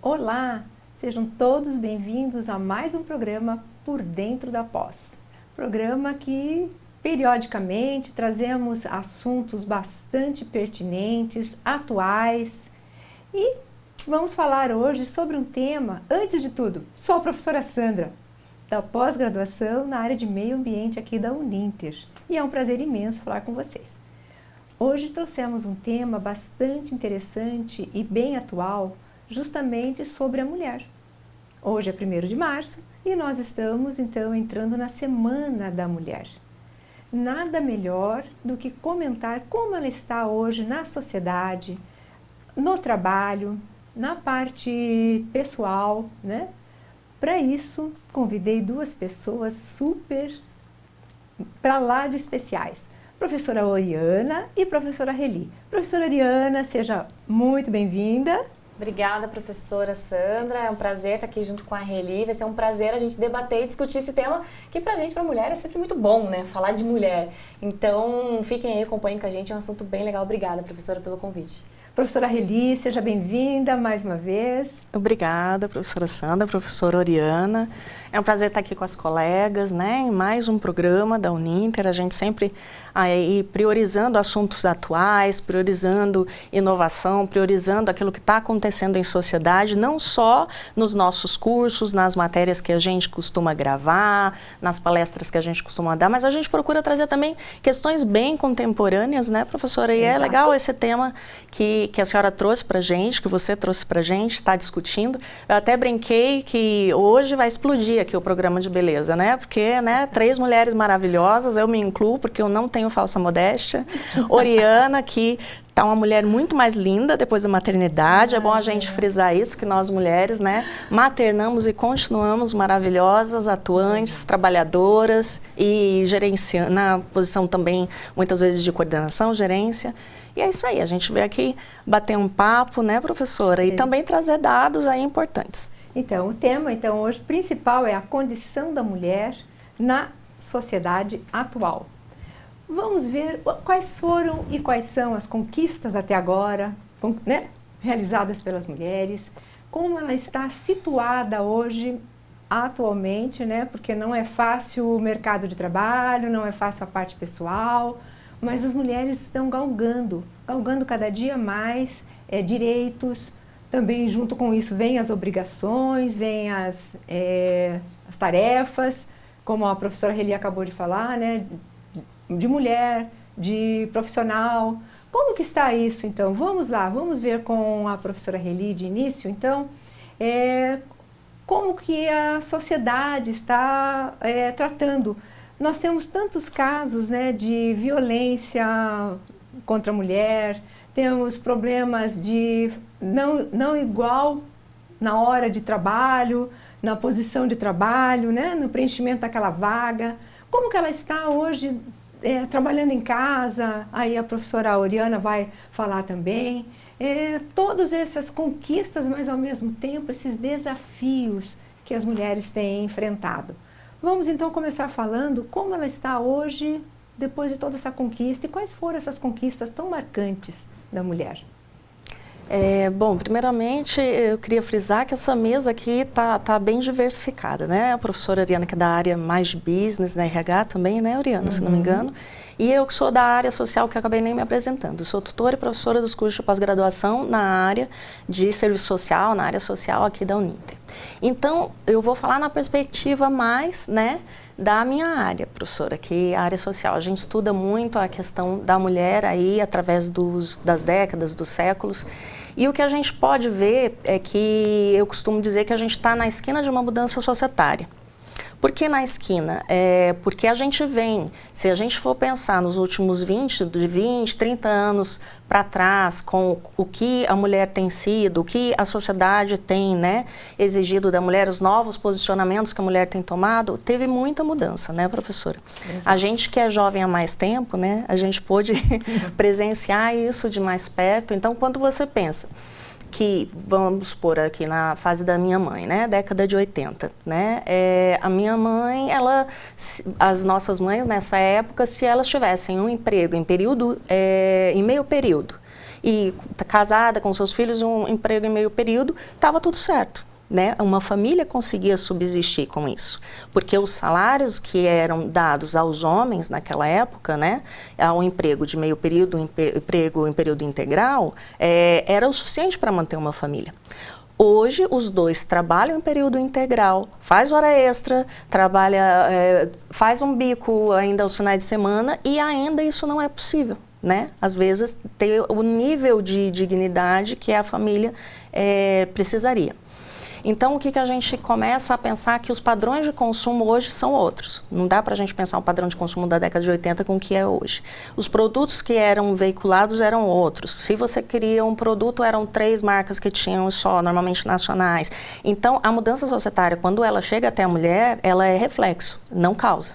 Olá, sejam todos bem-vindos a mais um programa Por Dentro da Pós. Programa que periodicamente trazemos assuntos bastante pertinentes, atuais e vamos falar hoje sobre um tema, antes de tudo, sou a professora Sandra, da pós-graduação na área de meio ambiente aqui da Uninter e é um prazer imenso falar com vocês. Hoje trouxemos um tema bastante interessante e bem atual, justamente sobre a mulher. Hoje é 1º de março e nós estamos então entrando na Semana da Mulher. Nada melhor do que comentar como ela está hoje na sociedade, no trabalho, na parte pessoal, né? Para isso, convidei 2 pessoas super para lá de especiais. Professora Oriana e professora Reli. Professora Oriana, seja muito bem-vinda. Obrigada, professora Sandra. É um prazer estar aqui junto com a Reli. Vai ser um prazer a gente debater e discutir esse tema que pra gente, pra mulher, é sempre muito bom, né? Falar de mulher. Então, fiquem aí, acompanhem com a gente. É um assunto bem legal. Obrigada, professora, pelo convite. Professora Reli, seja bem-vinda mais uma vez. Obrigada, professora Sandra, professora Oriana. É um prazer estar aqui com as colegas, né? Em mais um programa da Uninter. A gente sempre aí priorizando assuntos atuais, priorizando inovação, priorizando aquilo que está acontecendo em sociedade, não só nos nossos cursos, nas matérias que a gente costuma gravar, nas palestras que a gente costuma dar, mas a gente procura trazer também questões bem contemporâneas, né, professora? E Exato. É legal esse tema que a senhora trouxe para a gente, que você trouxe para a gente, está discutindo. Eu até brinquei que hoje vai explodir aqui o programa de beleza, né? Porque, né, 3 mulheres maravilhosas, eu me incluo porque eu não tenho falsa modéstia. Oriana, que tá uma mulher muito mais linda depois da maternidade. É bom a gente frisar isso, que nós mulheres, né, maternamos e continuamos maravilhosas, atuantes, trabalhadoras e gerenciando, na posição também, muitas vezes, de coordenação, gerência. E é isso aí, a gente veio aqui bater um papo, né, professora? E também trazer dados aí importantes. Então, o tema hoje principal é a condição da mulher na sociedade atual. Vamos ver quais foram e quais são as conquistas até agora, né, realizadas pelas mulheres, como ela está situada hoje, atualmente, né, porque não é fácil o mercado de trabalho, não é fácil a parte pessoal, mas as mulheres estão galgando cada dia mais direitos. Também junto com isso vem as obrigações, vem as tarefas, como a professora Reli acabou de falar, né, de mulher, de profissional. Como que está isso, então? Vamos lá, vamos ver com a professora Reli de início, então, como que a sociedade está tratando. Nós temos tantos casos, né, de violência contra a mulher, temos problemas de não igual na hora de trabalho, na posição de trabalho, né, no preenchimento daquela vaga. Como que ela está hoje trabalhando em casa? Aí a professora Oriana vai falar também. Todas essas conquistas, mas ao mesmo tempo esses desafios que as mulheres têm enfrentado. Vamos então começar falando como ela está hoje, depois de toda essa conquista, e quais foram essas conquistas tão marcantes da mulher. Bom, primeiramente eu queria frisar que essa mesa aqui tá bem diversificada, né? A professora Oriana, que é da área mais de business, da RH também, né, Oriana, se não me engano. E eu que sou da área social, que eu acabei nem me apresentando. Eu sou tutora e professora dos cursos de pós-graduação na área de serviço social, na área social aqui da Uninter. Então, eu vou falar na perspectiva mais, né, da minha área, professora, que é a área social. A gente estuda muito a questão da mulher aí através das décadas, dos séculos. E o que a gente pode ver é que eu costumo dizer que a gente está na esquina de uma mudança societária. Por que na esquina? Porque a gente vem, se a gente for pensar nos últimos 20, 30 anos para trás, com o que a mulher tem sido, o que a sociedade tem, né, exigido da mulher, os novos posicionamentos que a mulher tem tomado, teve muita mudança, né, professora? Exato. A gente que é jovem há mais tempo, né, a gente pôde presenciar isso de mais perto. Então, quando você pensa que, vamos supor aqui na fase da minha mãe, né, década de 80, né, a minha mãe, as nossas mães nessa época, se elas tivessem um emprego em período, em meio período, e casada com seus filhos, um emprego em meio período, estava tudo certo. Né? Uma família conseguia subsistir com isso, porque os salários que eram dados aos homens naquela época, né, ao emprego de meio período, emprego em período integral, era o suficiente para manter uma família. Hoje, os dois trabalham em período integral, faz hora extra, faz um bico ainda aos finais de semana e ainda isso não é possível. Né? Às vezes, ter o nível de dignidade que a família precisaria. Então, o que a gente começa a pensar que os padrões de consumo hoje são outros. Não dá para a gente pensar um padrão de consumo da década de 80 com o que é hoje. Os produtos que eram veiculados eram outros. Se você queria um produto, eram 3 marcas que tinham só, normalmente nacionais. Então, a mudança societária, quando ela chega até a mulher, ela é reflexo, não causa.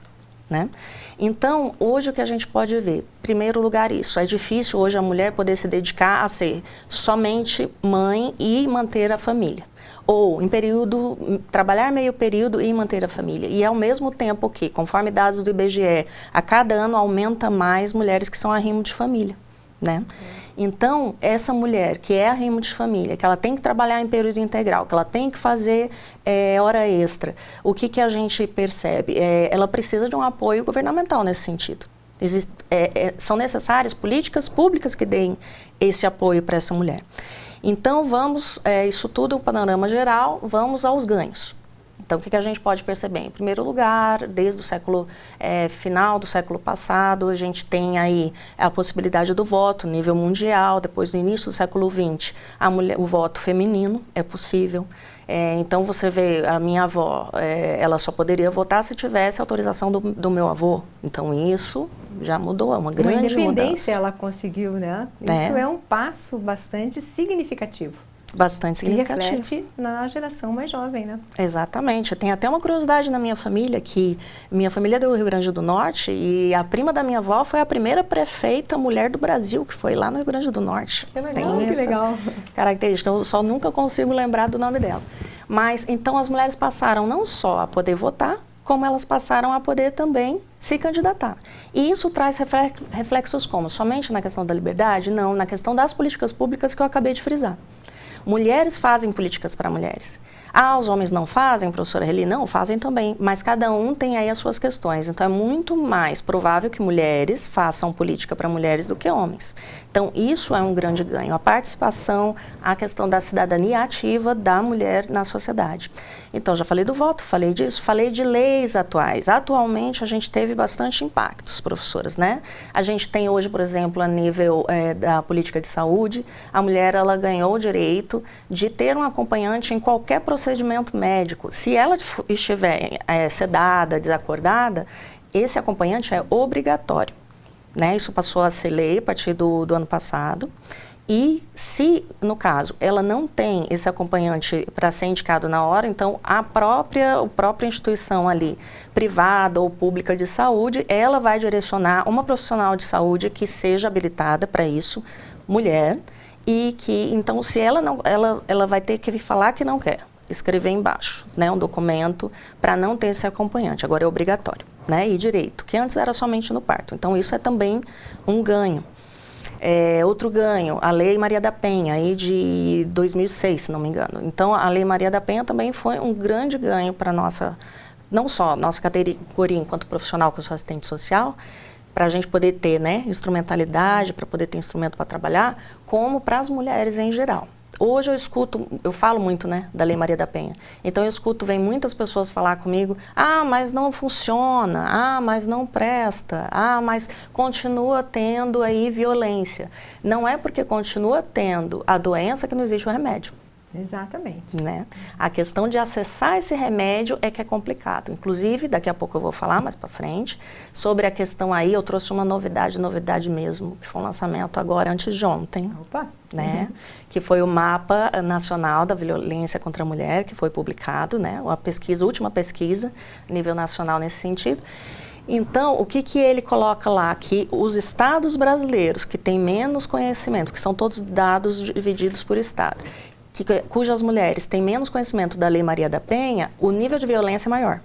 Né? Então, hoje o que a gente pode ver, em primeiro lugar isso, é difícil hoje a mulher poder se dedicar a ser somente mãe e manter a família. Ou, em período, trabalhar meio período e manter a família. E ao mesmo tempo que, conforme dados do IBGE, a cada ano aumenta mais mulheres que são arrimo de família, né? Então, essa mulher que é arrimo de família, que ela tem que trabalhar em período integral, que ela tem que fazer hora extra, o que a gente percebe? Ela precisa de um apoio governamental nesse sentido. São necessárias políticas públicas que deem esse apoio para essa mulher. Então, isso tudo, um panorama geral, vamos aos ganhos. Então, o que a gente pode perceber? Em primeiro lugar, desde o final do século passado, a gente tem aí a possibilidade do voto nível mundial, depois do início do século XX, o voto feminino é possível. Então, você vê, a minha avó, ela só poderia votar se tivesse autorização do meu avô. Então, isso já mudou, é uma grande mudança. Uma independência ela conseguiu, né? Isso é um passo bastante significativo. Bastante significativo. E reflete na geração mais jovem, né? Exatamente. Tem até uma curiosidade na minha família, que minha família é do Rio Grande do Norte e a prima da minha avó foi a primeira prefeita mulher do Brasil, que foi lá no Rio Grande do Norte. Que legal, tem essa legal. Característica, eu só nunca consigo lembrar do nome dela. Mas, então, as mulheres passaram não só a poder votar, como elas passaram a poder também se candidatar. E isso traz reflexos como? Somente na questão da liberdade? Não, na questão das políticas públicas que eu acabei de frisar. Mulheres fazem políticas para mulheres. Os homens não fazem, professora Heli? Não, fazem também, mas cada um tem aí as suas questões. Então, é muito mais provável que mulheres façam política para mulheres do que homens. Então, isso é um grande ganho. A participação, a questão da cidadania ativa da mulher na sociedade. Então, já falei do voto, falei disso, falei de leis atuais. Atualmente, a gente teve bastante impactos, professoras, né? A gente tem hoje, por exemplo, a nível da política de saúde, a mulher, ela ganhou o direito de ter um acompanhante em qualquer procedimento médico. Se ela estiver sedada, desacordada, esse acompanhante é obrigatório. Né? Isso passou a ser lei a partir do ano passado. E se, no caso, ela não tem esse acompanhante para ser indicado na hora, então a própria instituição ali, privada ou pública de saúde, ela vai direcionar uma profissional de saúde que seja habilitada para isso, mulher, e que, então, se ela não, ela vai ter que falar que não quer, escrever embaixo, né, um documento para não ter esse acompanhante. Agora é obrigatório, né, e direito, que antes era somente no parto. Então, isso é também um ganho. Outro ganho, a Lei Maria da Penha, aí de 2006, se não me engano. Então, a Lei Maria da Penha também foi um grande ganho para não só nossa categoria enquanto profissional que eu sou assistente social, para a gente poder ter, né, instrumentalidade, para poder ter instrumento para trabalhar, como para as mulheres em geral. Hoje eu falo muito, né, da Lei Maria da Penha. Então vem muitas pessoas falar comigo, mas não funciona, mas não presta, mas continua tendo aí violência. Não é porque continua tendo a doença que não existe o remédio. Exatamente. Né? A questão de acessar esse remédio é que é complicado. Inclusive, daqui a pouco eu vou falar mais para frente, sobre a questão aí, eu trouxe uma novidade mesmo, que foi um lançamento agora antes de ontem. Opa! Né? Que foi o Mapa Nacional da Violência contra a Mulher, que foi publicado, né? Última pesquisa a nível nacional nesse sentido. Então, o que ele coloca lá? Que os estados brasileiros que têm menos conhecimento, que são todos dados divididos por estado, cujas mulheres têm menos conhecimento da Lei Maria da Penha, o nível de violência é maior.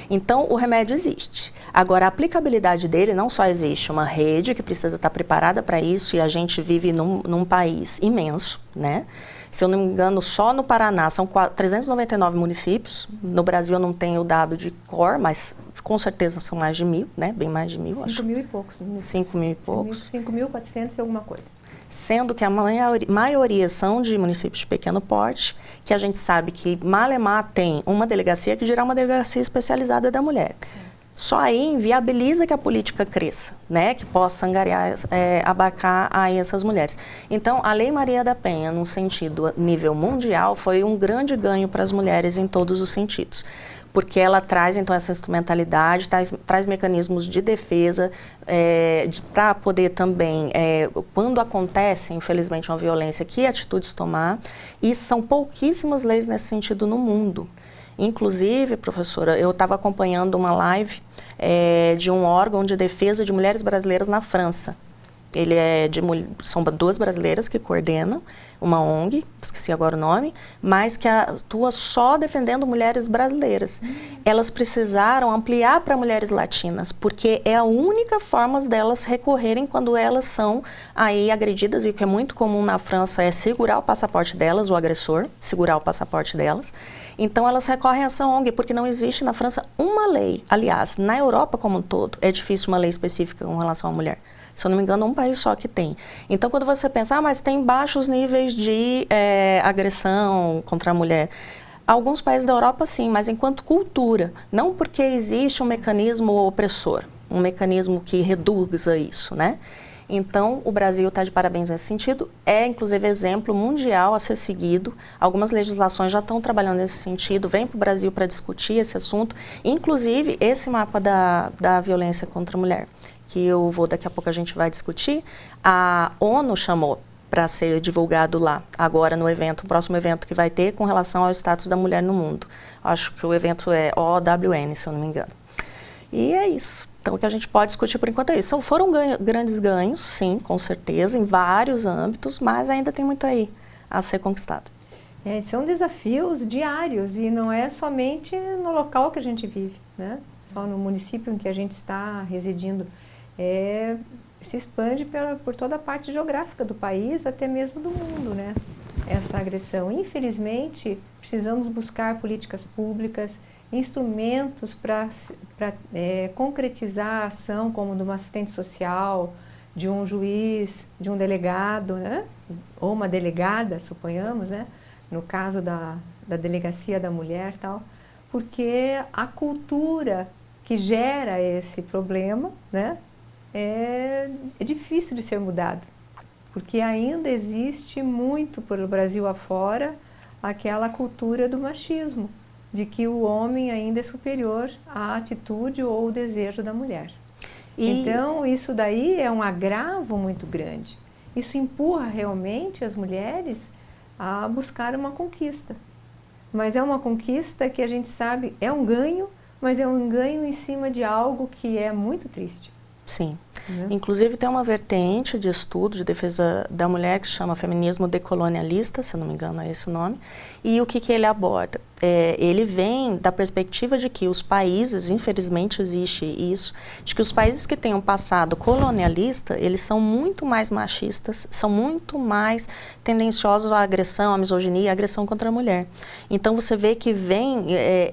Então, o remédio existe. Agora, a aplicabilidade dele não só existe uma rede que precisa estar preparada para isso, e a gente vive num país imenso, né? Se eu não me engano, só no Paraná são 399 municípios. No Brasil eu não tenho o dado de cor, mas com certeza são mais de 1.000, né? Bem mais de 1.000, acho. 5.000 e poucos. 5.000 e poucos. 5.400 e alguma coisa. Sendo que a maioria são de municípios de pequeno porte, que a gente sabe que Malemar tem uma delegacia que dirá uma delegacia especializada da mulher. Só aí inviabiliza que a política cresça, né? Que possa angariar, abarcar aí essas mulheres. Então, a Lei Maria da Penha, num sentido nível mundial, foi um grande ganho para as mulheres em todos os sentidos. Porque ela traz, então, essa instrumentalidade, traz mecanismos de defesa para poder também, quando acontece, infelizmente, uma violência, que atitudes tomar. E são pouquíssimas leis nesse sentido no mundo. Inclusive, professora, eu estava acompanhando uma live de um órgão de defesa de mulheres brasileiras na França. São 2 brasileiras que coordenam uma ONG, esqueci agora o nome, mas que atua só defendendo mulheres brasileiras. Elas precisaram ampliar para mulheres latinas, porque é a única forma delas recorrerem quando elas são aí agredidas, e o que é muito comum na França é segurar o passaporte delas, o agressor, segurar o passaporte delas. Então elas recorrem a essa ONG, porque não existe na França uma lei. Aliás, na Europa como um todo, é difícil uma lei específica com relação à mulher. Se eu não me engano, um país só que tem. Então, quando você pensa, mas tem baixos níveis de agressão contra a mulher. Alguns países da Europa, sim, mas enquanto cultura. Não porque existe um mecanismo opressor, um mecanismo que reduza isso, né? Então, o Brasil está de parabéns nesse sentido. É, inclusive, exemplo mundial a ser seguido. Algumas legislações já estão trabalhando nesse sentido. Vem para o Brasil para discutir esse assunto. Inclusive, esse mapa da violência contra a mulher, que daqui a pouco a gente vai discutir, a ONU chamou para ser divulgado lá, agora no evento, o próximo evento que vai ter com relação ao status da mulher no mundo. Acho que o evento é OWN, se eu não me engano. E é isso. Então, o que a gente pode discutir por enquanto é isso. Foram grandes ganhos, sim, com certeza, em vários âmbitos, mas ainda tem muito aí a ser conquistado. São desafios diários e não é somente no local que a gente vive, né? Só no município em que a gente está residindo. Se expande por toda a parte geográfica do país, até mesmo do mundo, né? Essa agressão. Infelizmente, precisamos buscar políticas públicas, instrumentos para concretizar a ação, como de uma assistente social, de um juiz, de um delegado, né? Ou uma delegada, suponhamos, né? No caso da delegacia da mulher e tal, porque a cultura que gera esse problema, né? É difícil de ser mudado, porque ainda existe muito por o Brasil afora aquela cultura do machismo, de que o homem ainda é superior à atitude ou o desejo da mulher. Então, isso daí é um agravo muito grande. Isso empurra realmente as mulheres a buscar uma conquista. Mas é uma conquista que a gente sabe, é um ganho, mas é um ganho em cima de algo que é muito triste. Sim. Inclusive tem uma vertente de estudo de defesa da mulher que se chama feminismo decolonialista, se eu não me engano é esse o nome, e o que ele aborda? Ele vem da perspectiva de que os países, infelizmente existe isso, de que os países que têm um passado colonialista, eles são muito mais machistas, são muito mais tendenciosos à agressão, à misoginia, à agressão contra a mulher. Então você vê que vem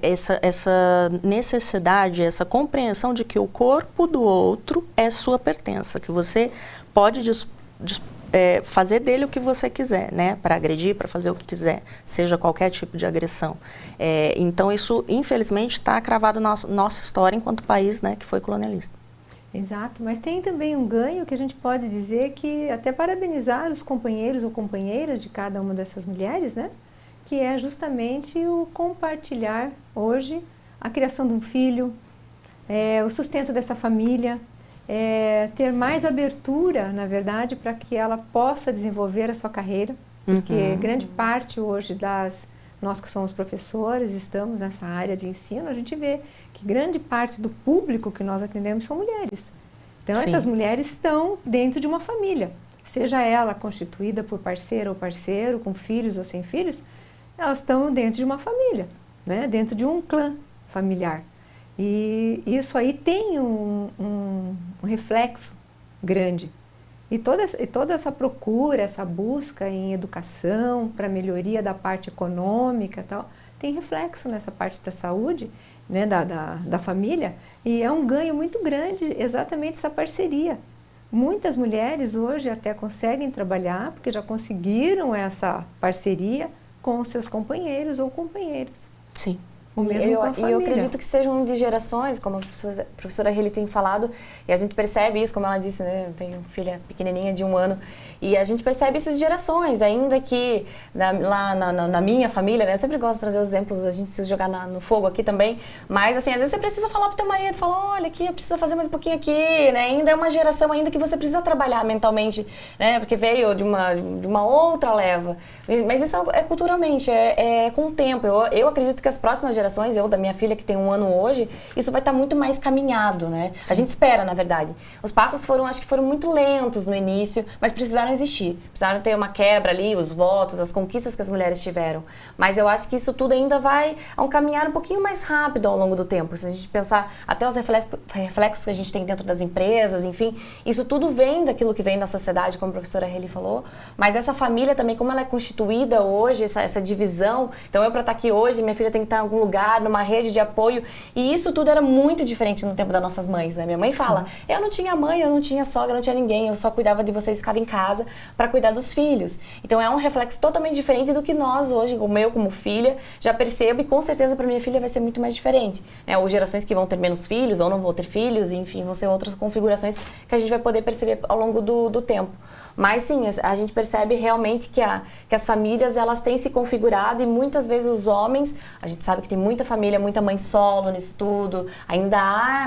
essa necessidade, essa compreensão de que o corpo do outro é sua pertença, que você pode fazer dele o que você quiser, né? Para agredir, para fazer o que quiser, seja qualquer tipo de agressão. Então, isso, infelizmente, está cravado na nossa história enquanto país, né, que foi colonialista. Exato, mas tem também um ganho que a gente pode dizer que, até parabenizar os companheiros ou companheiras de cada uma dessas mulheres, né? Que é justamente o compartilhar hoje a criação de um filho, o sustento dessa família, ter mais abertura, na verdade, para que ela possa desenvolver a sua carreira, porque grande parte hoje nós que somos professores, estamos nessa área de ensino, a gente vê que grande parte do público que nós atendemos são mulheres. Então, Sim. Essas mulheres estão dentro de uma família, seja ela constituída por parceiro ou parceiro, com filhos ou sem filhos, elas estão dentro de uma família, né? Dentro de um clã familiar. E isso aí tem um reflexo grande. E toda essa procura, essa busca em educação para melhoria da parte econômica e tal, tem reflexo nessa parte da saúde, né, da família, e é um ganho muito grande exatamente essa parceria. Muitas mulheres hoje até conseguem trabalhar porque já conseguiram essa parceria com os seus companheiros ou companheiras. Sim. O mesmo com a família. E eu acredito que sejam de gerações, como a professora Heli tem falado, e a gente percebe isso, como ela disse, né? Eu tenho filha pequenininha de 1 ano, e a gente percebe isso de gerações, ainda que lá na minha família, né? Eu sempre gosto de trazer os exemplos, a gente se jogar no fogo aqui também, mas assim, às vezes você precisa falar pro teu marido, falar, olha aqui, precisa fazer mais um pouquinho aqui, né? Ainda é uma geração ainda que você precisa trabalhar mentalmente, né? Porque veio de uma outra leva, mas isso é culturalmente, é com o tempo. Eu acredito que as próximas gerações, eu da minha filha que tem 1 ano hoje, isso vai estar muito mais caminhado, né? Sim. A gente espera, na verdade. Os passos acho que foram muito lentos no início, mas precisaram existir. Precisaram ter uma quebra ali, os votos, as conquistas que as mulheres tiveram. Mas eu acho que isso tudo ainda vai caminhar um pouquinho mais rápido ao longo do tempo. Se a gente pensar até os reflexos que a gente tem dentro das empresas, enfim, isso tudo vem daquilo que vem da sociedade, como a professora Heli falou. Mas essa família também, como ela é constituída hoje, essa divisão, então eu para estar aqui hoje, minha filha tem que estar em algum lugar, numa rede de apoio, e isso tudo era muito diferente no tempo das nossas mães, né? Minha mãe fala, sim, eu não tinha mãe, eu não tinha sogra, eu não tinha ninguém, eu só cuidava de vocês, ficava em casa para cuidar dos filhos. Então é um reflexo totalmente diferente do que nós hoje, como eu como filha, já percebo, e com certeza para minha filha vai ser muito mais diferente, né? Ou gerações que vão ter menos filhos, ou não vão ter filhos, enfim, vão ser outras configurações que a gente vai poder perceber ao longo do tempo. Mas sim, a gente percebe realmente que as famílias, elas têm se configurado, e muitas vezes os homens, a gente sabe que tem muita família, muita mãe solo nisso tudo, ainda há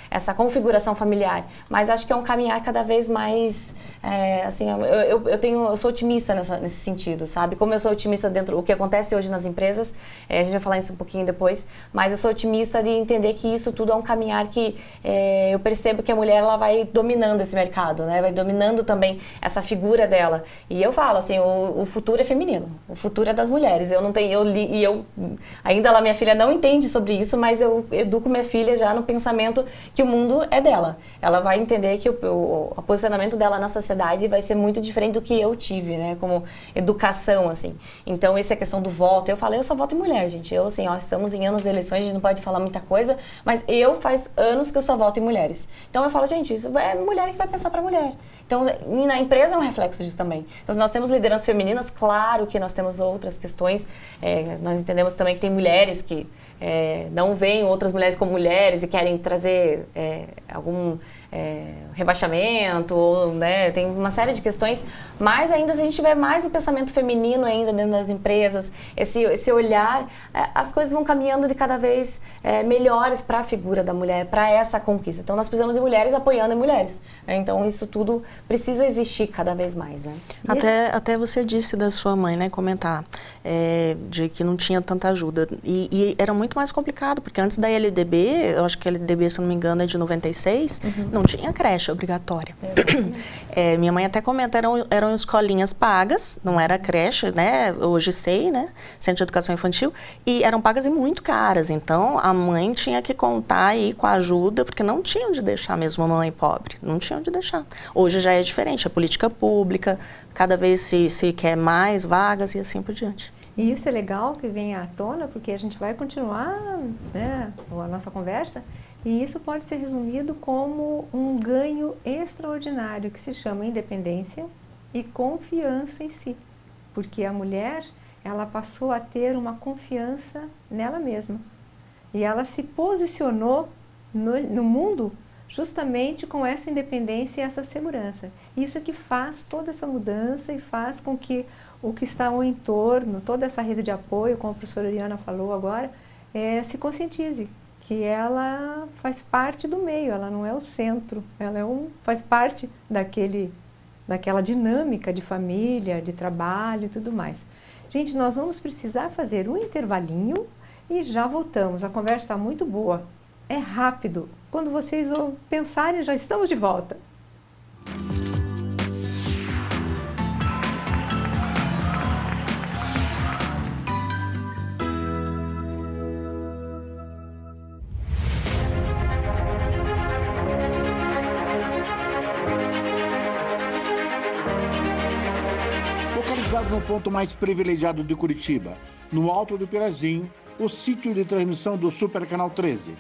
essa configuração familiar, mas acho que é um caminhar cada vez mais, assim, eu sou otimista nesse sentido, sabe? Como eu sou otimista dentro do que acontece hoje nas empresas, a gente vai falar isso um pouquinho depois, mas eu sou otimista de entender que isso tudo é um caminhar que eu percebo que a mulher, ela vai dominando esse mercado, né? Vai dominando também essa figura dela. E eu falo assim, o futuro é feminino, o futuro é das mulheres. Ainda lá minha filha não entende sobre isso, mas eu educo minha filha já no pensamento que o mundo é dela. Ela vai entender que o posicionamento dela na sociedade vai ser muito diferente do que eu tive, né, como educação, assim. Então, essa é a questão do voto. Eu só voto em mulher, gente. Estamos em anos de eleições, a gente não pode falar muita coisa, mas faz anos que eu só voto em mulheres. Então, eu falo, gente, isso é mulher que vai pensar pra mulher. Então, na empresa é um reflexo disso também. Então, se nós temos lideranças femininas, claro que nós temos outras questões. Nós entendemos também que tem mulheres que não veem outras mulheres como mulheres e querem trazer algum rebaixamento, ou, né, tem uma série de questões, mas ainda se a gente tiver mais o pensamento feminino ainda dentro das empresas, esse olhar, as coisas vão caminhando de cada vez melhores para a figura da mulher, para essa conquista. Então nós precisamos de mulheres apoiando mulheres, né? Então isso tudo precisa existir cada vez mais, né? Até você disse da sua mãe, né, comentar de que não tinha tanta ajuda, e era muito mais complicado, porque antes da LDB, eu acho que a LDB, se eu não me engano, é de 96, não tinha creche obrigatória. Minha mãe até comenta, eram escolinhas pagas, não era creche, né? Hoje sei, né? Centro de Educação Infantil, e eram pagas e muito caras. Então, a mãe tinha que contar aí com a ajuda, porque não tinham de deixar mesmo a mãe pobre, não tinham de deixar. Hoje já é diferente, é política pública, cada vez se quer mais vagas e assim por diante. E isso é legal que venha à tona, porque a gente vai continuar, né, a nossa conversa, e isso pode ser resumido como um ganho extraordinário que se chama independência e confiança em si. Porque a mulher, ela passou a ter uma confiança nela mesma. E ela se posicionou no mundo justamente com essa independência e essa segurança. Isso é que faz toda essa mudança e faz com que o que está ao entorno, toda essa rede de apoio, como a professora Oriana falou agora, se conscientize que ela faz parte do meio, ela não é o centro, ela faz parte daquela dinâmica de família, de trabalho e tudo mais. Gente, nós vamos precisar fazer um intervalinho e já voltamos. A conversa está muito boa, é rápido. Quando vocês vão pensarem, já estamos de volta. Estamos no ponto mais privilegiado de Curitiba, no Alto do Pirazinho, o sítio de transmissão do Super Canal 13.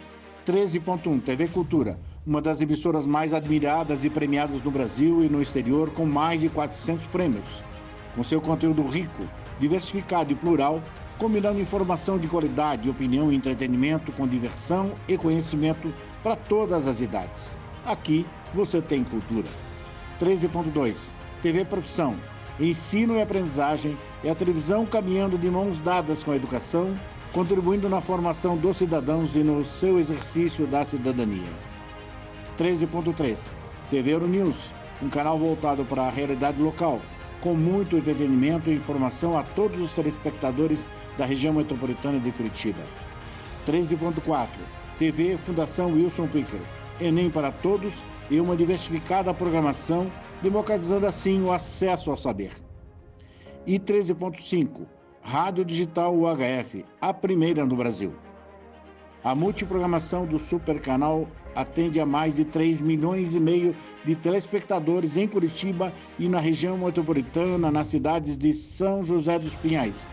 13.1 TV Cultura, uma das emissoras mais admiradas e premiadas no Brasil e no exterior, com mais de 400 prêmios. Com seu conteúdo rico, diversificado e plural, combinando informação de qualidade, opinião e entretenimento com diversão e conhecimento para todas as idades. Aqui você tem cultura. 13.2 TV Profissão, ensino e aprendizagem é a televisão caminhando de mãos dadas com a educação, contribuindo na formação dos cidadãos e no seu exercício da cidadania. 13.3 TV Euronews, um canal voltado para a realidade local, com muito entretenimento e informação a todos os telespectadores da região metropolitana de Curitiba. 13.4 TV Fundação Wilson Picker, Enem para todos e uma diversificada programação, democratizando assim o acesso ao saber. E 13.5 Rádio Digital UHF, a primeira no Brasil. A multiprogramação do Super Canal atende a mais de 3,5 milhões de telespectadores em Curitiba e na região metropolitana, nas cidades de São José dos Pinhais,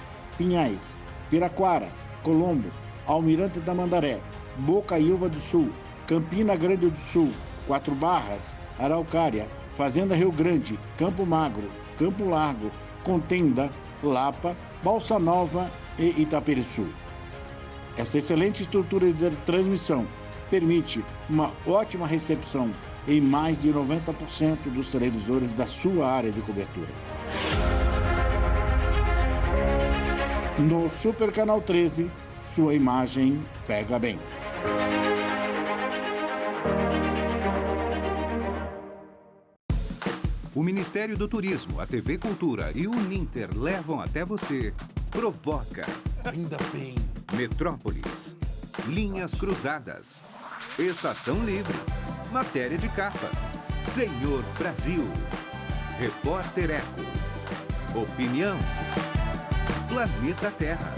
Piraquara, Colombo, Almirante Tamandaré, Bocaiúva do Sul, Campina Grande do Sul, Quatro Barras, Araucária, Fazenda Rio Grande, Campo Magro, Campo Largo, Contenda, Lapa, Balsa Nova e Itaperiçu. Essa excelente estrutura de transmissão permite uma ótima recepção em mais de 90% dos televisores da sua área de cobertura. No Super Canal 13, sua imagem pega bem. O Ministério do Turismo, a TV Cultura e o Uninter levam até você Provoca, Ainda bem. Metrópolis, Linhas Cruzadas, Estação Livre, Matéria de Capa, Senhor Brasil, Repórter Eco, Opinião, Planeta Terra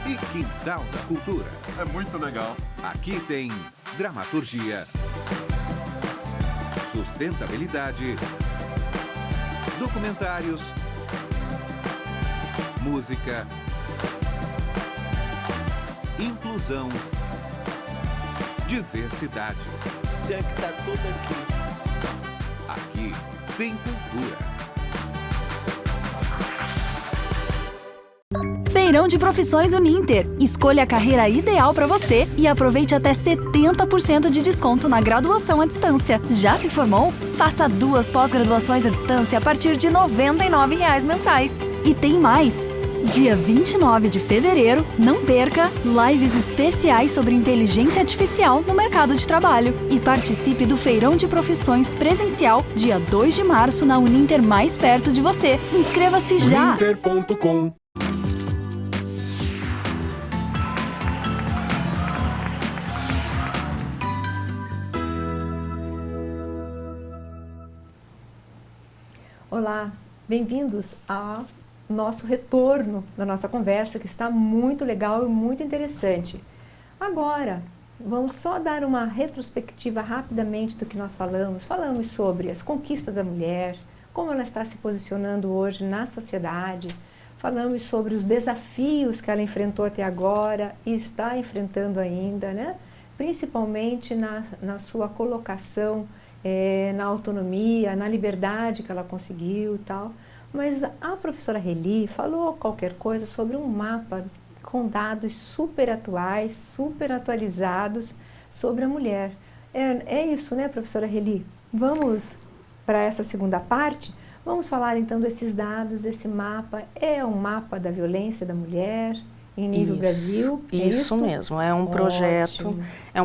e Quintal da Cultura. É muito legal. Aqui tem dramaturgia, sustentabilidade, documentários, música, inclusão, diversidade. Já que tá tudo aqui. Aqui tem cultura. Feirão de Profissões Uninter. Escolha a carreira ideal para você e aproveite até 70% de desconto na graduação à distância. Já se formou? Faça 2 pós-graduações à distância a partir de R$ 99,00 mensais. E tem mais! Dia 29 de fevereiro, não perca, lives especiais sobre inteligência artificial no mercado de trabalho. E participe do Feirão de Profissões presencial, dia 2 de março, na Uninter mais perto de você. Inscreva-se já! Uninter.com. Olá, bem-vindos ao nosso retorno da nossa conversa, que está muito legal e muito interessante. Agora, vamos só dar uma retrospectiva rapidamente do que nós falamos. Falamos sobre as conquistas da mulher, como ela está se posicionando hoje na sociedade. Falamos sobre os desafios que ela enfrentou até agora e está enfrentando ainda, né? Principalmente na sua colocação na autonomia, na liberdade que ela conseguiu e tal. Mas a professora Reli falou qualquer coisa sobre um mapa com dados super atuais, super atualizados sobre a mulher. É isso, né, professora Reli? Vamos para essa segunda parte? Vamos falar então desses dados, desse mapa. É um mapa da violência da mulher em nível Brasil? Isso mesmo, é um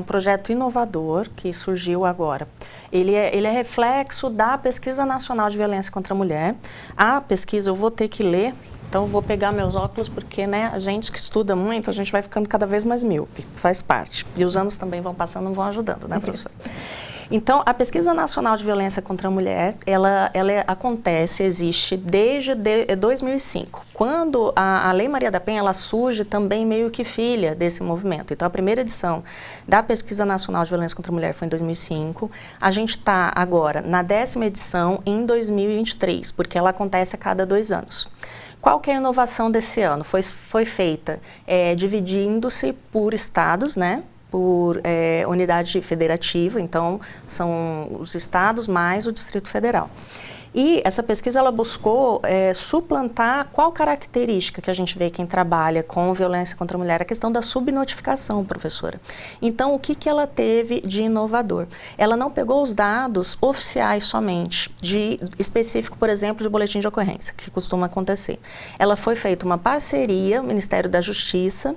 projeto inovador que surgiu agora. Ele é reflexo da Pesquisa Nacional de Violência contra a Mulher. A pesquisa eu vou ter que ler, então eu vou pegar meus óculos porque, né, a gente que estuda muito, a gente vai ficando cada vez mais míope, faz parte. E os anos também vão passando, vão ajudando, né, professora? Então, a Pesquisa Nacional de Violência contra a Mulher, ela existe desde 2005, quando a Lei Maria da Penha, ela surge também meio que filha desse movimento. Então, a primeira edição da Pesquisa Nacional de Violência contra a Mulher foi em 2005. A gente está agora na 10ª edição em 2023, porque ela acontece a cada 2 anos. Qual que é a inovação desse ano? Foi feita dividindo-se por estados, né? Por unidade federativa, então são os estados mais o Distrito Federal. E essa pesquisa ela buscou suplantar qual característica que a gente vê quem trabalha com violência contra a mulher, a questão da subnotificação, professora. Então, o que ela teve de inovador? Ela não pegou os dados oficiais somente, específico, por exemplo, de boletim de ocorrência, que costuma acontecer. Ela foi feita uma parceria, Ministério da Justiça,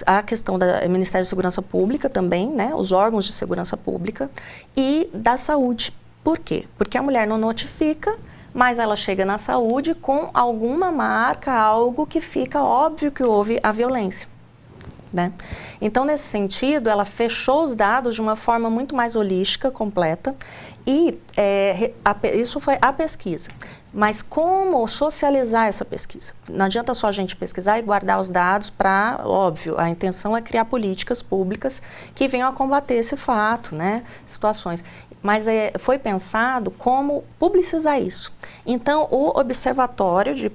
a questão do Ministério da Segurança Pública também, né, os órgãos de segurança pública e da saúde. Por quê? Porque a mulher não notifica, mas ela chega na saúde com alguma marca, algo que fica óbvio que houve a violência, né? Então, nesse sentido, ela fechou os dados de uma forma muito mais holística, completa, e isso foi a pesquisa. Mas como socializar essa pesquisa? Não adianta só a gente pesquisar e guardar os dados para, óbvio, a intenção é criar políticas públicas que venham a combater esse fato, né? Situações. Mas foi pensado como publicizar isso. Então, o Observatório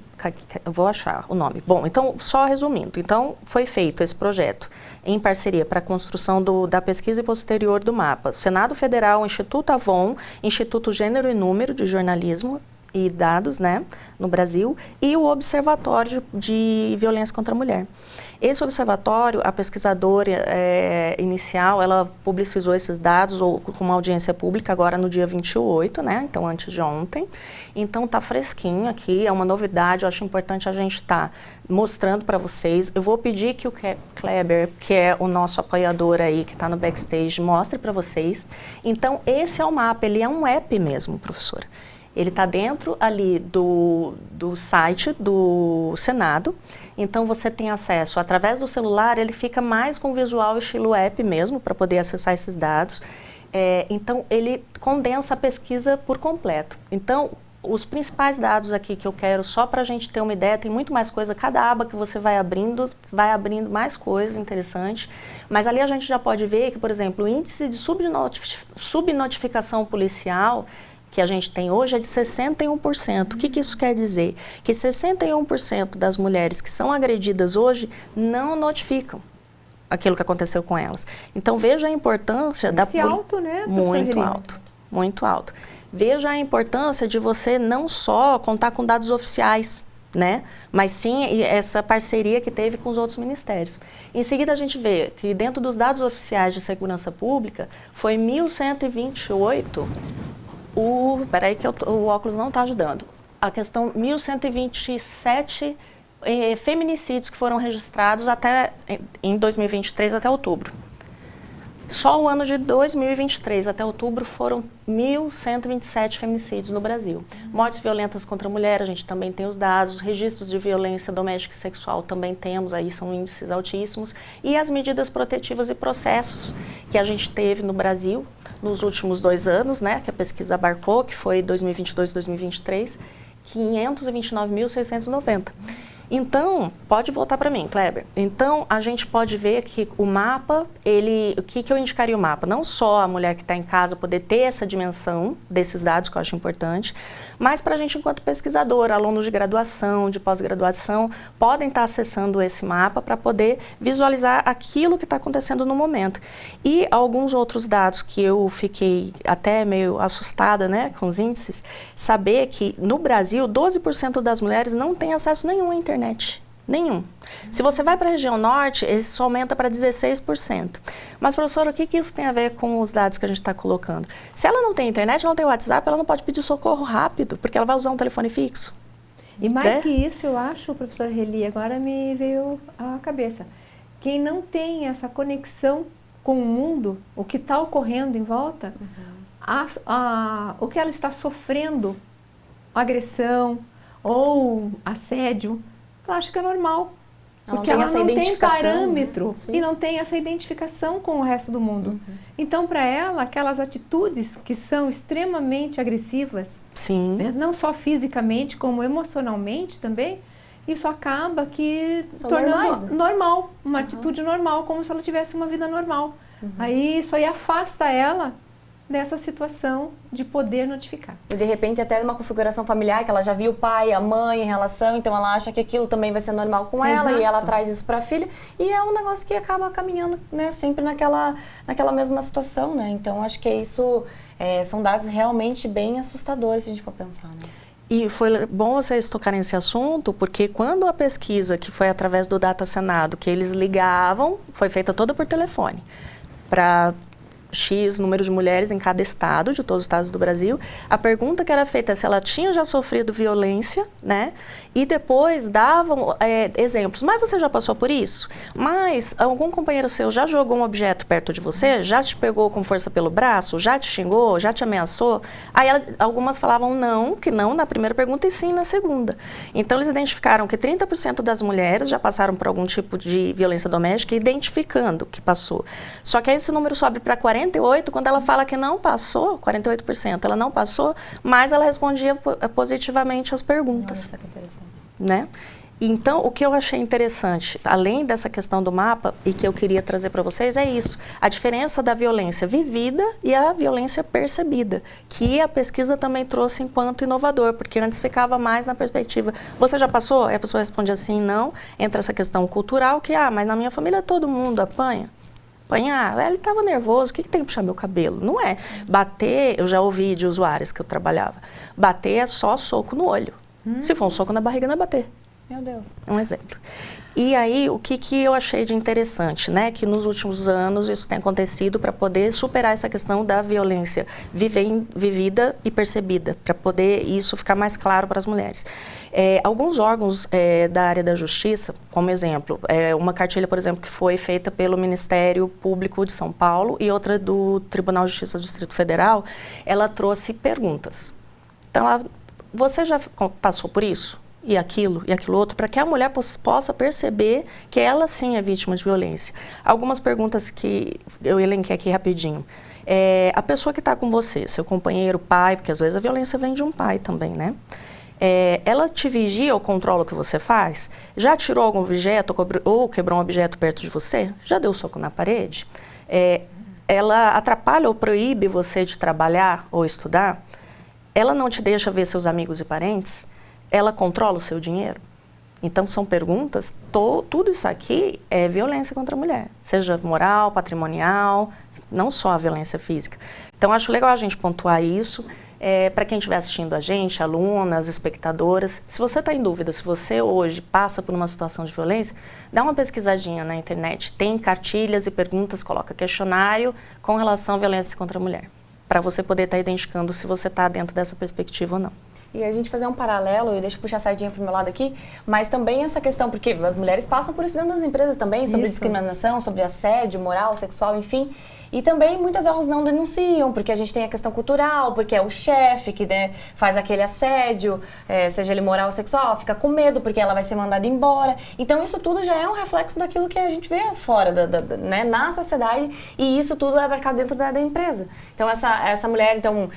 vou achar o nome. Bom, então, só resumindo. Então, foi feito esse projeto em parceria para a construção da pesquisa e posterior do mapa. Senado Federal, Instituto Avon, Instituto Gênero e Número de Jornalismo e Dados, né, no Brasil, e o Observatório de Violência contra a Mulher. Esse observatório, a pesquisadora inicial, ela publicizou esses dados com uma audiência pública agora no dia 28, né, então antes de ontem. Então tá fresquinho aqui, é uma novidade, eu acho importante a gente estar mostrando para vocês. Eu vou pedir que o Kleber, que é o nosso apoiador aí, que está no backstage, mostre para vocês. Então esse é o mapa, ele é um app mesmo, professora. Ele está dentro ali do site do Senado, então você tem acesso através do celular, ele fica mais com visual estilo app mesmo, para poder acessar esses dados. Então, ele condensa a pesquisa por completo. Então, os principais dados aqui que eu quero, só para a gente ter uma ideia, tem muito mais coisa, cada aba que você vai abrindo mais coisa interessante, mas ali a gente já pode ver que, por exemplo, o índice de subnotificação policial que a gente tem hoje é de 61%. O que isso quer dizer? Que 61% das mulheres que são agredidas hoje não notificam aquilo que aconteceu com elas. Então, veja a importância da... Esse alto, né? Muito alto, muito alto. Veja a importância de você não só contar com dados oficiais, né? Mas sim essa parceria que teve com os outros ministérios. Em seguida, a gente vê que dentro dos dados oficiais de segurança pública, foi 1.128... Peraí que o óculos não está ajudando. A questão 1.127 feminicídios que foram registrados em 2023 até outubro. Só o ano de 2023 até outubro foram 1.127 feminicídios no Brasil. Mortes violentas contra a mulher, a gente também tem os dados, registros de violência doméstica e sexual também temos, aí são índices altíssimos, e as medidas protetivas e processos que a gente teve no Brasil nos últimos 2 anos, né, que a pesquisa abarcou, que foi 2022 e 2023, 529.690. Então, pode voltar para mim, Kleber. Então, a gente pode ver que o mapa, o que eu indicaria o mapa? Não só a mulher que está em casa poder ter essa dimensão desses dados, que eu acho importante, mas para a gente, enquanto pesquisador, alunos de graduação, de pós-graduação, podem estar acessando esse mapa para poder visualizar aquilo que está acontecendo no momento. E alguns outros dados que eu fiquei até meio assustada, né, com os índices, saber que no Brasil, 12% das mulheres não têm acesso nenhum à internet. Nenhum. Se você vai para a região norte, isso aumenta para 16%. Mas, professora, o que isso tem a ver com os dados que a gente está colocando? Se ela não tem internet, ela não tem WhatsApp, ela não pode pedir socorro rápido, porque ela vai usar um telefone fixo. E mais que isso, eu acho, professora Heli, agora me veio à cabeça, quem não tem essa conexão com o mundo, o que está ocorrendo em volta, o que ela está sofrendo, agressão ou assédio, eu acho que é normal. Porque ela não tem parâmetro, né? E não tem essa identificação com o resto do mundo. Então, para ela, aquelas atitudes que são extremamente agressivas, Sim. Né? Não só fisicamente, como emocionalmente também, isso acaba que tornando normais, né? normal, uma atitude normal, como se ela tivesse uma vida normal. Aí isso aí afasta ela dessa situação de poder notificar. E de repente até numa configuração familiar, que ela já viu o pai, a mãe em relação, então ela acha que aquilo também vai ser normal com ela, Exato. e ela traz isso para a filha, e é um negócio que acaba caminhando, né, sempre naquela mesma situação, né? Então acho que isso são dados realmente bem assustadores se a gente for pensar, né? E foi bom vocês tocarem nesse assunto, porque quando a pesquisa, que foi através do Data Senado, que eles ligavam, foi feita toda por telefone, para X número de mulheres em cada estado, de todos os estados do Brasil. A pergunta que era feita é se ela tinha já sofrido violência, né? E depois davam exemplos. Mas você já passou por isso? Mas algum companheiro seu já jogou um objeto perto de você? Já te pegou com força pelo braço? Já te xingou? Já te ameaçou? Aí algumas falavam não, que não na primeira pergunta e sim na segunda. Então eles identificaram que 30% das mulheres já passaram por algum tipo de violência doméstica, identificando que passou. Só que aí esse número sobe para 48% quando ela fala que não passou, 48%, ela não passou, mas ela respondia positivamente às perguntas. Nossa, que interessante. Né? Então, o que eu achei interessante, além dessa questão do mapa, e que eu queria trazer para vocês, é isso. A diferença da violência vivida e a violência percebida, que a pesquisa também trouxe enquanto inovador, porque antes ficava mais na perspectiva. Você já passou? E a pessoa responde assim, não. Entra essa questão cultural, que, mas na minha família todo mundo apanha. Apanhar, ele estava nervoso, o que tem que puxar meu cabelo? Não é. Bater, eu já ouvi de usuários que eu trabalhava, bater é só soco no olho. Se for um soco na barriga, não é bater. Meu Deus. Um exemplo. E aí, o que eu achei de interessante, né? Que nos últimos anos isso tem acontecido para poder superar essa questão da violência vivida e percebida, para poder isso ficar mais claro para as mulheres. Alguns órgãos da área da justiça, como exemplo, uma cartilha, por exemplo, que foi feita pelo Ministério Público de São Paulo e outra do Tribunal de Justiça do Distrito Federal, ela trouxe perguntas. Então, você já passou por isso? E aquilo outro, para que a mulher possa perceber que ela sim é vítima de violência. Algumas perguntas que eu elenquei aqui rapidinho. A pessoa que está com você, seu companheiro, pai, porque às vezes a violência vem de um pai também, né? Ela te vigia ou controla o que você faz? Já tirou algum objeto ou quebrou um objeto perto de você? Já deu soco na parede? Ela atrapalha ou proíbe você de trabalhar ou estudar? Ela não te deixa ver seus amigos e parentes? Ela controla o seu dinheiro? Então, são perguntas, tudo isso aqui é violência contra a mulher, seja moral, patrimonial, não só a violência física. Então, acho legal a gente pontuar isso, para quem estiver assistindo a gente, alunas, espectadoras. Se você está em dúvida, se você hoje passa por uma situação de violência, dá uma pesquisadinha na internet, tem cartilhas e perguntas, coloca questionário com relação à violência contra a mulher, para você poder estar identificando se você está dentro dessa perspectiva ou não. E a gente fazer um paralelo, e deixa eu puxar a sardinha para o meu lado aqui, mas também essa questão, porque as mulheres passam por isso dentro das empresas também, sobre discriminação, sobre assédio moral, sexual, enfim. E também muitas delas não denunciam, porque a gente tem a questão cultural, porque é o chefe que faz aquele assédio, seja ele moral ou sexual, fica com medo porque ela vai ser mandada embora. Então isso tudo já é um reflexo daquilo que a gente vê fora, né, na sociedade, e isso tudo é abarcado dentro da empresa. Então essa mulher, então,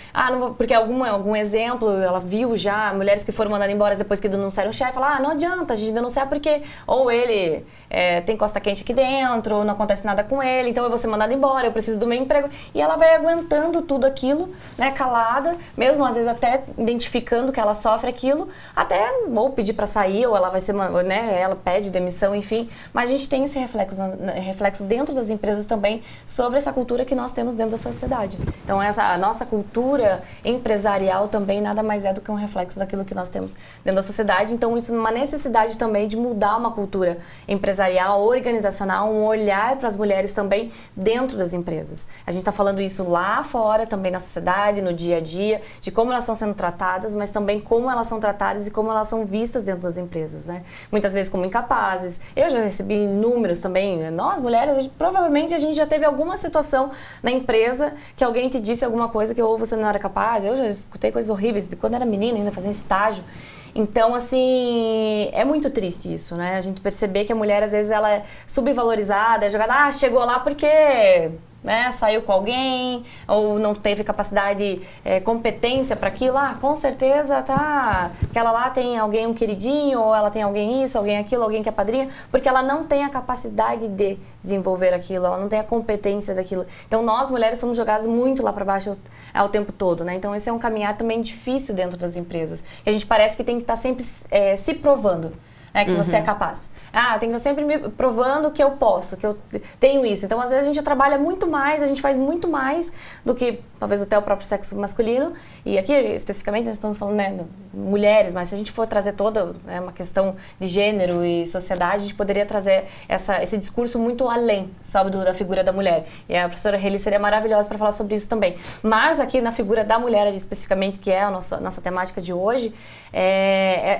porque algum exemplo, ela viu já mulheres que foram mandadas embora depois que denunciaram o chefe, fala, não adianta a gente denunciar porque ou ele tem costa quente aqui dentro, ou não acontece nada com ele, então eu vou ser mandada embora, eu preciso do meu emprego. E ela vai aguentando tudo aquilo, né, calada, mesmo às vezes até identificando que ela sofre aquilo, até ou pedir para sair, ou ela vai ser, né, ela pede demissão, enfim. Mas a gente tem esse reflexo dentro das empresas também sobre essa cultura que nós temos dentro da sociedade. Então a nossa cultura empresarial também nada mais é do que um reflexo daquilo que nós temos dentro da sociedade. Então isso é uma necessidade também de mudar uma cultura empresarial, organizacional, um olhar para as mulheres também dentro das empresas. A gente está falando isso lá fora, também na sociedade, no dia a dia, de como elas estão sendo tratadas, mas também como elas são tratadas e como elas são vistas dentro das empresas, né? Muitas vezes como incapazes. Eu já recebi números também. Nós, mulheres, provavelmente a gente já teve alguma situação na empresa que alguém te disse alguma coisa que ou você não era capaz. Eu já escutei coisas horríveis de quando era menina, ainda fazendo estágio. Então, assim, é muito triste isso, né? A gente perceber que a mulher, às vezes, ela é subvalorizada, é jogada, chegou lá porque... né, saiu com alguém ou não teve capacidade, competência para aquilo, com certeza tá, aquela lá tem alguém, um queridinho, ou ela tem alguém isso, alguém aquilo, alguém que é padrinha, porque ela não tem a capacidade de desenvolver aquilo, ela não tem a competência daquilo. Então nós mulheres somos jogadas muito lá para baixo ao tempo todo, né? Então esse é um caminhar também difícil dentro das empresas, que a gente parece que tem que estar sempre se provando. Que você é capaz. Tem que estar sempre me provando que eu posso, que eu tenho isso. Então, às vezes, a gente trabalha muito mais, a gente faz muito mais do que, talvez, até o próprio sexo masculino. E aqui, especificamente, nós estamos falando, né, mulheres, mas se a gente for trazer toda uma questão de gênero e sociedade, a gente poderia trazer esse discurso muito além, sabe, da figura da mulher. E a professora Heli seria maravilhosa para falar sobre isso também. Mas aqui, na figura da mulher, especificamente, que é a nossa temática de hoje,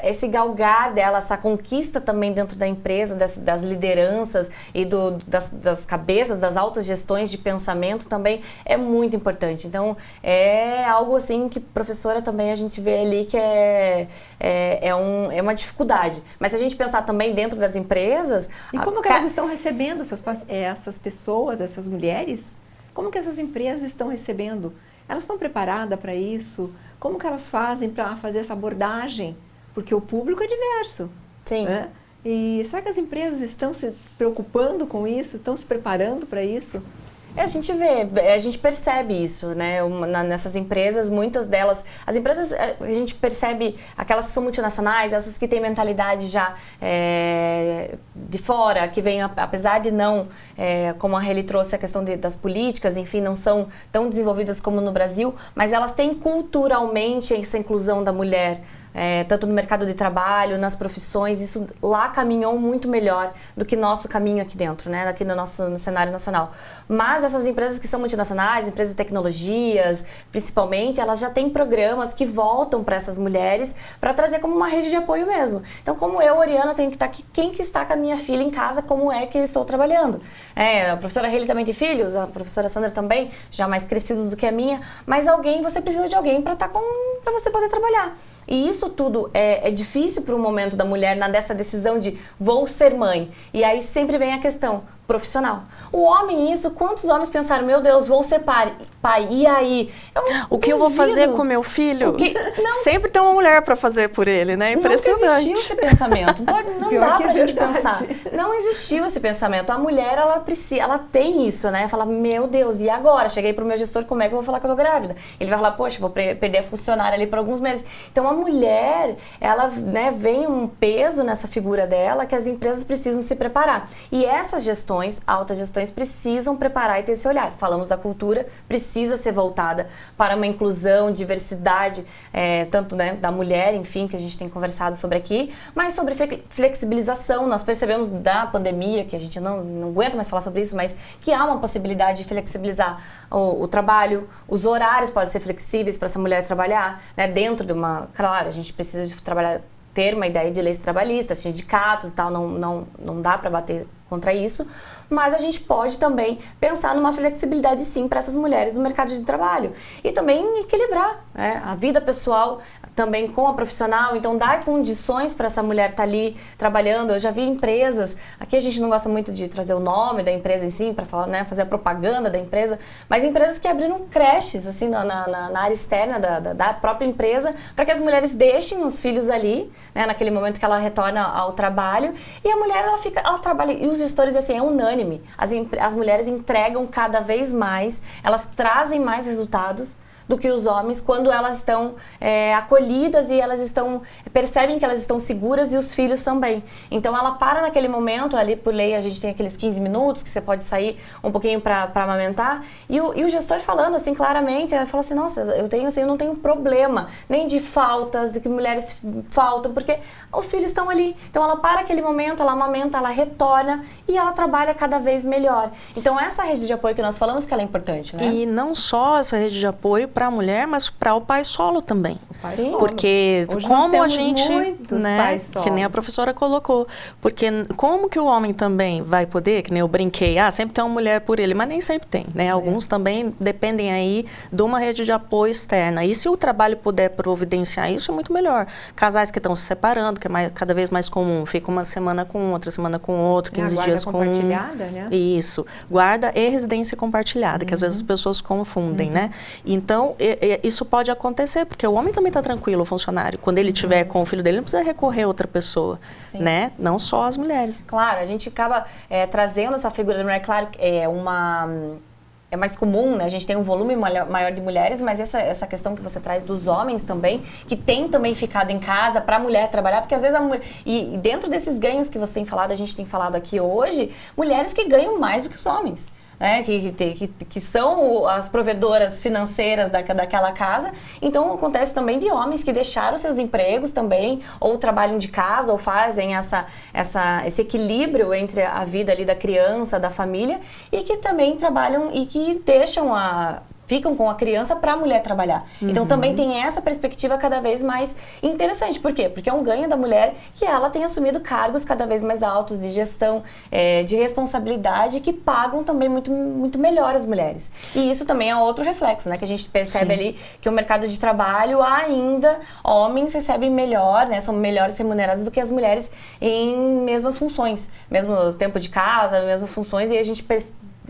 esse galgar dela, essa conquista também dentro da empresa, das lideranças e das cabeças, das altas gestões de pensamento também é muito importante. Então, é algo assim que, professora, também a gente vê ali que é uma dificuldade. Mas se a gente pensar também dentro das empresas... E como que elas estão recebendo essas pessoas, essas mulheres? Como que essas empresas estão recebendo? Elas estão preparadas para isso? Como que elas fazem para fazer essa abordagem? Porque o público é diverso. Sim. Né? E será que as empresas estão se preocupando com isso? Estão se preparando para isso? A gente vê, a gente percebe isso, né? Nessas empresas, muitas delas... As empresas, a gente percebe aquelas que são multinacionais, essas que têm mentalidade já de fora, que vêm, apesar de não... como a Heli trouxe a questão das políticas, enfim, não são tão desenvolvidas como no Brasil, mas elas têm culturalmente essa inclusão da mulher, tanto no mercado de trabalho, nas profissões, isso lá caminhou muito melhor do que nosso caminho aqui dentro, né? Aqui no cenário nacional. Mas essas empresas que são multinacionais, empresas de tecnologias, principalmente, elas já têm programas que voltam para essas mulheres para trazer como uma rede de apoio mesmo. Então, como eu, Oriana, tenho que estar aqui, quem que está com a minha filha em casa, como é que eu estou trabalhando? A professora Heli também tem filhos, a professora Sandra também, já mais crescidos do que a minha, mas você precisa de alguém para você poder trabalhar. E isso tudo é difícil para o momento da mulher dessa decisão de vou ser mãe. E aí sempre vem a questão profissional. O homem, quantos homens pensaram, meu Deus, vou ser pai, e aí? O que eu vou fazer com meu filho? Sempre tem uma mulher para fazer por ele, né? Impressionante. Não existiu esse pensamento. Não dá pra gente pensar. Não existiu esse pensamento. A mulher, ela tem isso, né? Fala, meu Deus, e agora? Cheguei pro meu gestor, como é que eu vou falar que eu tô grávida? Ele vai falar, poxa, vou perder a funcionária ali por alguns meses. Então, a mulher, ela, né, vem um peso nessa figura dela que as empresas precisam se preparar. E essas gestões, altas gestões, precisam preparar e ter esse olhar. Falamos da cultura, precisa ser voltada para uma inclusão, diversidade, tanto, né, da mulher, enfim, que a gente tem conversado sobre aqui, mas sobre flexibilização. Nós percebemos da pandemia, que a gente não aguenta mais falar sobre isso, mas que há uma possibilidade de flexibilizar o trabalho, os horários podem ser flexíveis para essa mulher trabalhar, né, dentro de uma... Claro, a gente precisa de trabalhar, ter uma ideia de leis trabalhistas, sindicatos e tal, não dá para bater contra isso, mas a gente pode também pensar numa flexibilidade sim para essas mulheres no mercado de trabalho e também equilibrar, né, a vida pessoal também com a profissional, então dar condições para essa mulher estar ali trabalhando. Eu já vi empresas, aqui a gente não gosta muito de trazer o nome da empresa em si para falar, né, fazer a propaganda da empresa, mas empresas que abriram creches assim na área externa da própria empresa para que as mulheres deixem os filhos ali, né, naquele momento que ela retorna ao trabalho, e a mulher ela trabalha, e os gestores, assim, é unânime, as mulheres entregam cada vez mais, elas trazem mais resultados do que os homens quando elas estão acolhidas e elas percebem que elas estão seguras, e os filhos também. Então ela para naquele momento, ali por lei a gente tem aqueles 15 minutos que você pode sair um pouquinho para amamentar, e o gestor falando assim claramente, ela fala assim, nossa, eu não tenho problema nem de faltas, de que mulheres faltam, porque os filhos estão ali. Então ela para aquele momento, ela amamenta, ela retorna e ela trabalha cada vez melhor. Então essa rede de apoio que nós falamos que ela é importante, né? E não só essa rede de apoio para a mulher, mas para o pai solo também. Pai solo. Porque Hoje como a nós temos gente, muitos né, pais solos. que nem a professora colocou, porque como que o homem também vai poder, que nem eu brinquei, sempre tem uma mulher por ele, mas nem sempre tem, né? Alguns também dependem aí de uma rede de apoio externa. E se o trabalho puder providenciar isso, é muito melhor. Casais que estão se separando, que é cada vez mais comum, fica uma semana com um, outra semana com outro, 15 dias com um. Compartilhada, né? Isso. Guarda e residência compartilhada, que às vezes as pessoas confundem, né? Então, isso pode acontecer, porque o homem também está tranquilo, o funcionário. Quando ele estiver com o filho dele, não precisa recorrer a outra pessoa, né? Não só as mulheres. Claro, a gente acaba trazendo essa figura da mulher, claro, é mais comum, né? A gente tem um volume maior de mulheres, mas essa questão que você traz dos homens também, que tem também ficado em casa para a mulher trabalhar, porque às vezes a mulher... E dentro desses ganhos que você tem falado, a gente tem falado aqui hoje, mulheres que ganham mais do que os homens. Né, que são as provedoras financeiras daquela casa. Então, acontece também de homens que deixaram seus empregos também, ou trabalham de casa, ou fazem esse equilíbrio entre a vida ali da criança, da família, e que também trabalham e que ficam com a criança para a mulher trabalhar. Então, também tem essa perspectiva cada vez mais interessante. Por quê? Porque é um ganho da mulher que ela tem assumido cargos cada vez mais altos de gestão, de responsabilidade, que pagam também muito, muito melhor as mulheres. E isso também é outro reflexo, né? Que a gente percebe ali que o mercado de trabalho ainda, homens recebem melhor, né? São melhores remunerados do que as mulheres em mesmas funções. Mesmo tempo de casa, mesmas funções, e a gente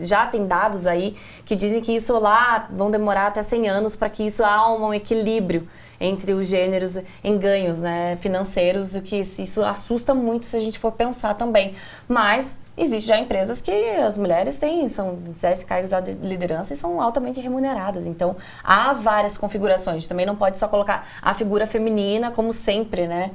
já tem dados aí que dizem que isso lá vão demorar até 100 anos para que isso há um equilíbrio entre os gêneros em ganhos, né, financeiros, o que isso assusta muito se a gente for pensar também. Mas existem já empresas que as mulheres exercem cargos de liderança e são altamente remuneradas. Então, há várias configurações. A gente também não pode só colocar a figura feminina como sempre, né,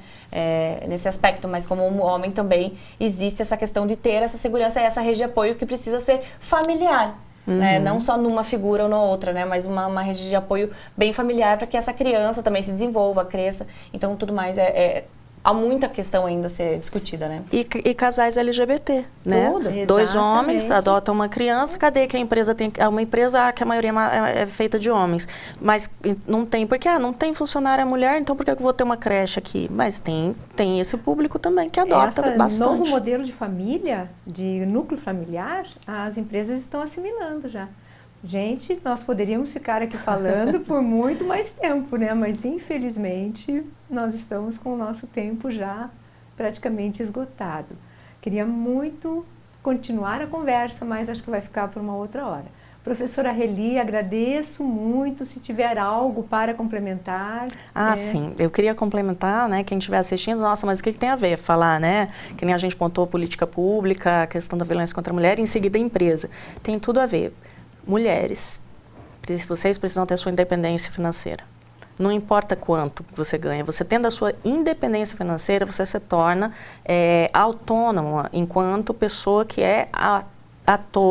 nesse aspecto, mas como homem também existe essa questão de ter essa segurança e essa rede de apoio que precisa ser familiar. Né? Não só numa figura ou na outra, né? Mas uma rede de apoio bem familiar para que essa criança também se desenvolva, cresça. Então, tudo mais há muita questão ainda a ser discutida, né? E casais LGBT, né? Tudo. Dois homens adotam uma criança, cadê que a empresa tem... É uma empresa que a maioria é feita de homens, mas não tem, porque não tem funcionária mulher, então por que eu vou ter uma creche aqui? Mas tem esse público também que adota bastante. Novo modelo de família, de núcleo familiar, as empresas estão assimilando já. Gente, nós poderíamos ficar aqui falando por muito mais tempo, né? Mas, infelizmente, nós estamos com o nosso tempo já praticamente esgotado. Queria muito continuar a conversa, mas acho que vai ficar por uma outra hora. Professora Areli, agradeço muito. Se tiver algo para complementar. Sim. Eu queria complementar, né? Quem estiver assistindo, nossa, mas o que tem a ver falar, né? Que nem a gente pontuou política pública, a questão da violência contra a mulher, e em seguida a empresa. Tem tudo a ver. Mulheres, vocês precisam ter a sua independência financeira. Não importa quanto você ganha, você tendo a sua independência financeira, você se torna autônoma enquanto pessoa que é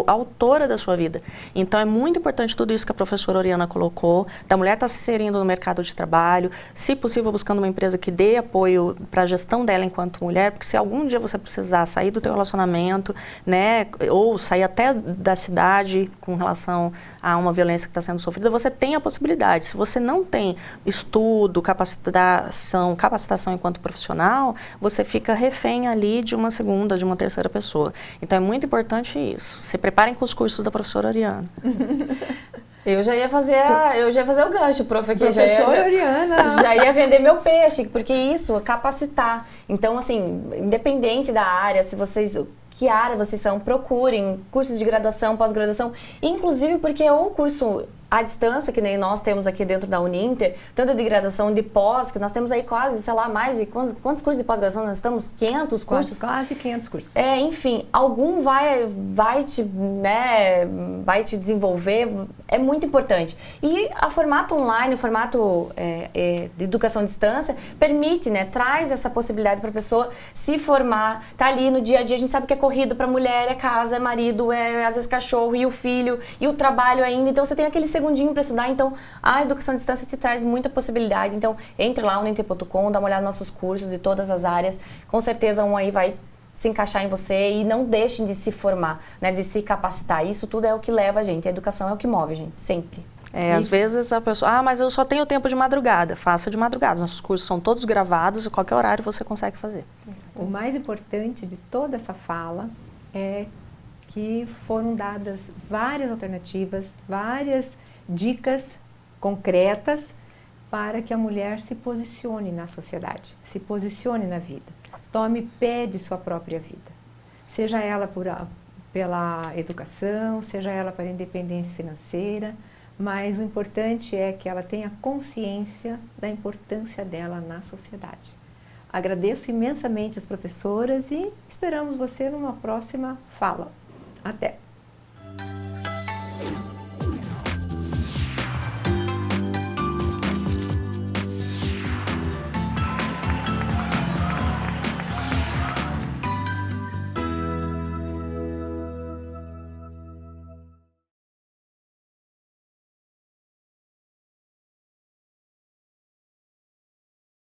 autora da sua vida. Então, é muito importante tudo isso que a professora Oriana colocou, da mulher estar se inserindo no mercado de trabalho, se possível buscando uma empresa que dê apoio para a gestão dela enquanto mulher, porque se algum dia você precisar sair do teu relacionamento, né, ou sair até da cidade com relação a uma violência que está sendo sofrida, você tem a possibilidade. Se você não tem estudo, capacitação enquanto profissional, você fica refém ali de uma segunda, de uma terceira pessoa. Então, é muito importante isso. Se preparem com os cursos da professora Oriana. Eu já ia fazer o gancho, prof, aqui. Professora Oriana. Já ia vender meu peixe, porque isso, capacitar. Então, assim, independente da área, que área vocês são, procurem cursos de graduação, pós-graduação, inclusive porque o curso à distância, que nem nós temos aqui dentro da Uninter, tanto de graduação de pós, que nós temos aí quase, sei lá, mais de quantos cursos de pós-graduação nós estamos? 500 cursos? Quase 500 cursos. Enfim, algum vai te desenvolver, é muito importante. E a formato online, o formato de educação à distância, permite, né, traz essa possibilidade para a pessoa se formar, tá ali no dia a dia, a gente sabe que é corrido para mulher, é casa, é marido, às vezes cachorro, e o filho, e o trabalho ainda, então você tem aquele segundinho para estudar, então a educação à distância te traz muita possibilidade. Então, entre lá no uninter.com, dá uma olhada nos nossos cursos de todas as áreas, com certeza um aí vai se encaixar em você, e não deixem de se formar, né, de se capacitar. Isso tudo é o que leva a gente, a educação é o que move a gente, sempre. Às vezes a pessoa, mas eu só tenho tempo de madrugada. Faça de madrugada. Nossos cursos são todos gravados, a qualquer horário você consegue fazer. O mais importante de toda essa fala é que foram dadas várias alternativas, várias dicas concretas para que a mulher se posicione na sociedade, se posicione na vida, tome pé de sua própria vida, seja ela pela educação, seja ela para a independência financeira, mas o importante é que ela tenha consciência da importância dela na sociedade. Agradeço imensamente as professoras e esperamos você numa próxima fala. Até!